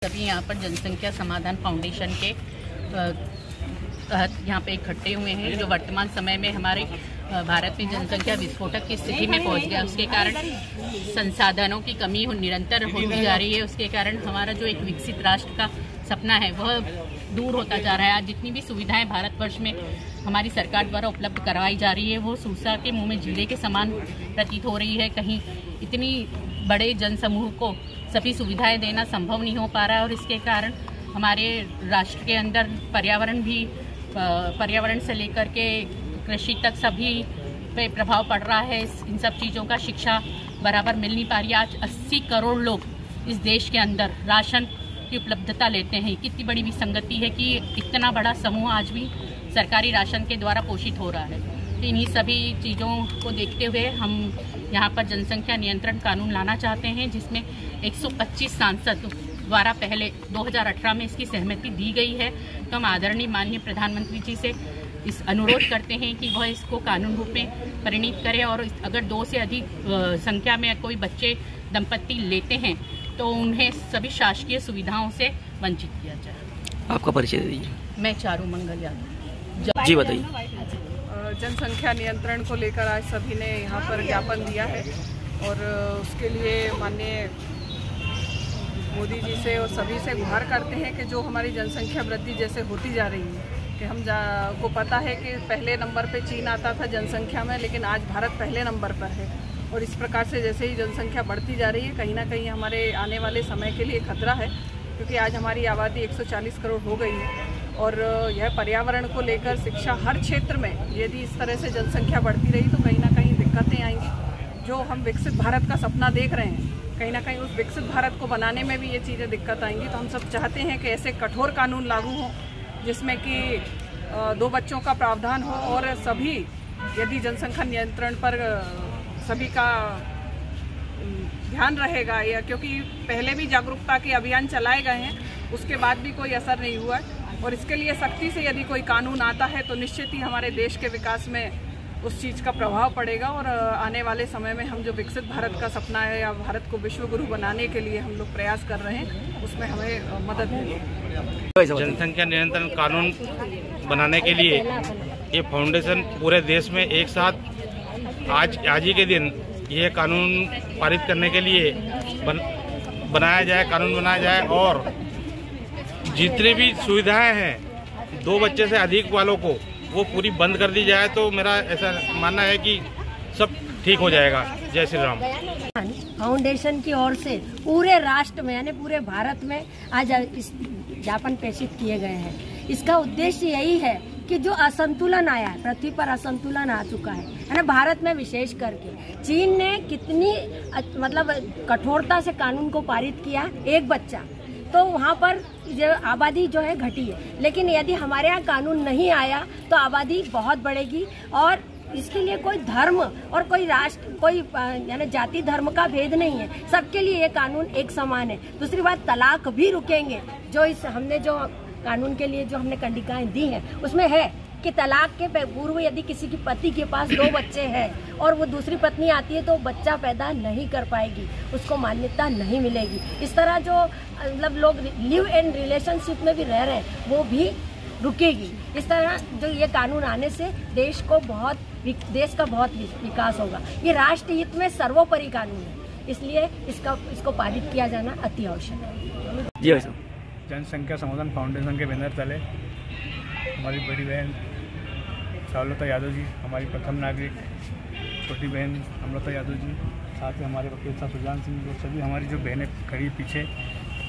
सभी यहाँ पर जनसंख्या समाधान फाउंडेशन के तहत यहाँ पे इकट्ठे हुए हैं, जो वर्तमान समय में हमारे भारत में जनसंख्या विस्फोटक की स्थिति में पहुँच गया। उसके कारण संसाधनों की कमी निरंतर होती जा रही है। उसके कारण हमारा जो एक विकसित राष्ट्र का सपना है वह दूर होता जा रहा है। आज जितनी भी सुविधाएं भारतवर्ष में हमारी सरकार द्वारा उपलब्ध करवाई जा रही है वो सूसा के मुंह में जीले के समान प्रतीत हो रही है। कहीं इतनी बड़े जनसमूह को सभी सुविधाएं देना संभव नहीं हो पा रहा है और इसके कारण हमारे राष्ट्र के अंदर पर्यावरण से लेकर के कृषि तक सभी पे प्रभाव पड़ रहा है। इन सब चीज़ों का शिक्षा बराबर मिल नहीं पा रही है। आज 80 करोड़ लोग इस देश के अंदर राशन की उपलब्धता लेते हैं। कितनी बड़ी विसंगति है कि इतना बड़ा समूह आज भी सरकारी राशन के द्वारा पोषित हो रहा है। तो इन्हीं सभी चीज़ों को देखते हुए हम यहाँ पर जनसंख्या नियंत्रण कानून लाना चाहते हैं, जिसमें 125 सांसद द्वारा पहले 2018 में इसकी सहमति दी गई है। तो हम आदरणीय माननीय प्रधानमंत्री जी से इस अनुरोध करते हैं कि वह इसको कानून रूप में परिणीत करें और अगर 2 से अधिक संख्या में कोई बच्चे दंपत्ति लेते हैं तो उन्हें सभी शासकीय सुविधाओं से वंचित किया जाए। आपका परिचय दीजिए। मैं चारू मंगल यादव। जी बताइए। जनसंख्या नियंत्रण को लेकर आज सभी ने यहाँ पर ज्ञापन दिया है और उसके लिए माननीय मोदी जी से और सभी से गुहार करते हैं कि जो हमारी जनसंख्या वृद्धि जैसे होती जा रही है कि को पता है कि पहले नंबर पे चीन आता था जनसंख्या में, लेकिन आज भारत पहले नंबर पर है और इस प्रकार से जैसे ही जनसंख्या बढ़ती जा रही है कहीं ना कहीं हमारे आने वाले समय के लिए खतरा है, क्योंकि आज हमारी आबादी 140 करोड़ हो गई है और यह पर्यावरण को लेकर शिक्षा हर क्षेत्र में यदि इस तरह से जनसंख्या बढ़ती रही तो कहीं ना कहीं दिक्कतें आएंगी। जो हम विकसित भारत का सपना देख रहे हैं कहीं ना कहीं उस विकसित भारत को बनाने में भी ये चीज़ें दिक्कत आएंगी। तो हम सब चाहते हैं कि ऐसे कठोर कानून लागू हों जिसमें कि 2 बच्चों का प्रावधान हो और सभी यदि जनसंख्या नियंत्रण पर सभी का ध्यान रहेगा या क्योंकि पहले भी जागरूकता के अभियान चलाए गए हैं उसके बाद भी कोई असर नहीं हुआ है और इसके लिए सख्ती से यदि कोई कानून आता है तो निश्चित ही हमारे देश के विकास में उस चीज़ का प्रभाव पड़ेगा और आने वाले समय में हम जो विकसित भारत का सपना है या भारत को विश्व गुरु बनाने के लिए हम लोग प्रयास कर रहे हैं उसमें हमें मदद मिलेगी। जनसंख्या नियंत्रण कानून बनाने के लिए ये फाउंडेशन पूरे देश में एक साथ आज ही के दिन ये कानून पारित करने के लिए कानून बनाया जाए और जितनी भी सुविधाएं हैं 2 बच्चे से अधिक वालों को वो पूरी बंद कर दी जाए तो मेरा ऐसा मानना है कि सब ठीक हो जाएगा। जय श्री राम। फाउंडेशन की ओर से पूरे राष्ट्र में यानी पूरे भारत में आज इस ज्ञापन प्रेषित किए गए हैं। इसका उद्देश्य यही है कि जो असंतुलन आया है, पृथ्वी पर असंतुलन आ चुका है ना, भारत में विशेष करके चीन ने कितनी मतलब कठोरता से कानून को पारित किया, 1 बच्चा तो वहाँ पर जो आबादी जो है घटी है, लेकिन यदि हमारे यहाँ कानून नहीं आया तो आबादी बहुत बढ़ेगी और इसके लिए कोई धर्म और कोई राष्ट्र कोई यानी जाति धर्म का भेद नहीं है, सबके लिए ये कानून एक समान है। दूसरी बात, तलाक भी रुकेंगे। जो हमने जो कानून के लिए जो हमने कंडिकाएं दी हैं उसमें है कि तलाक के पूर्व यदि किसी की पति के पास 2 बच्चे हैं और वो दूसरी पत्नी आती है तो बच्चा पैदा नहीं कर पाएगी, उसको मान्यता नहीं मिलेगी। इस तरह जो मतलब लोग लिव इन रिलेशनशिप में भी रह रहे हैं वो भी रुकेगी। इस तरह जो ये कानून आने से देश का बहुत विकास होगा। ये राष्ट्र हित में सर्वोपरि कानून है, इसलिए इसको पारित किया जाना अति आवश्यक है। जी भाई। जनसंख्या समाधान फाउंडेशन के बैनर तले हमारी बड़ी बहन सावलता यादव जी, हमारी प्रथम नागरिक छोटी बहन अमृता यादव जी, साथ ही हमारे वकील साहब सुजान सिंह और सभी हमारी जो बहनें खड़ी पीछे,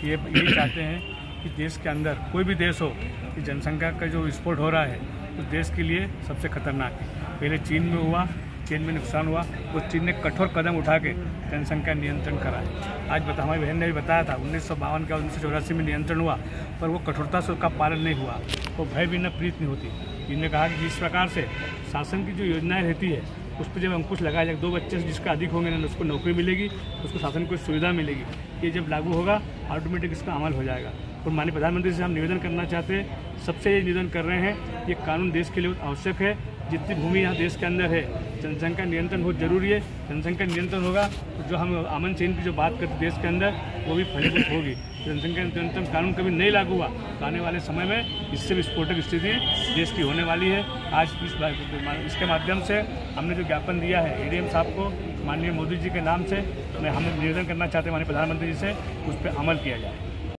ये यही चाहते हैं कि देश के अंदर कोई भी देश हो कि जनसंख्या का जो विस्फोट हो रहा है उस देश के लिए सबसे खतरनाक है। पहले चीन में हुआ, चीन में नुकसान हुआ, उस चीन ने कठोर कदम उठा के जनसंख्या नियंत्रण करा है। आज हमारी बहन ने भी बताया था 1952 का 1984 में नियंत्रण हुआ पर वो कठोरता से उसका पालन नहीं हुआ, वो भय भी न प्रीत नहीं होती। इन्होंने कहा कि जिस प्रकार से शासन की जो योजनाएं रहती है उस पर जब अंकुश लगाया जाए, 2 बच्चे से जिसका अधिक होंगे ना उसको नौकरी मिलेगी, उसको शासन को सुविधा मिलेगी, ये जब लागू होगा ऑटोमेटिक इसका अमल हो जाएगा। और माननीय प्रधानमंत्री से हम निवेदन करना चाहते हैं, सबसे ये निवेदन कर रहे हैं, ये कानून देश के लिए आवश्यक है जितनी भूमि यहाँ देश के अंदर है, जनसंख्या नियंत्रण बहुत जरूरी है। जनसंख्या नियंत्रण होगा तो जो हम अमन चैन की जो बात करते देश के अंदर, वो भी फलीभूत होगी। जनसंख्या नियंत्रण कानून कभी नहीं लागू हुआ तो आने वाले समय में इससे विस्फोटक स्थिति देश की होने वाली है। आज इसके माध्यम से हमने जो ज्ञापन दिया है ADM साहब को, माननीय मोदी जी के नाम से हम निवेदन करना चाहते हैं माननीय प्रधानमंत्री जी से, उस पर अमल किया जाए।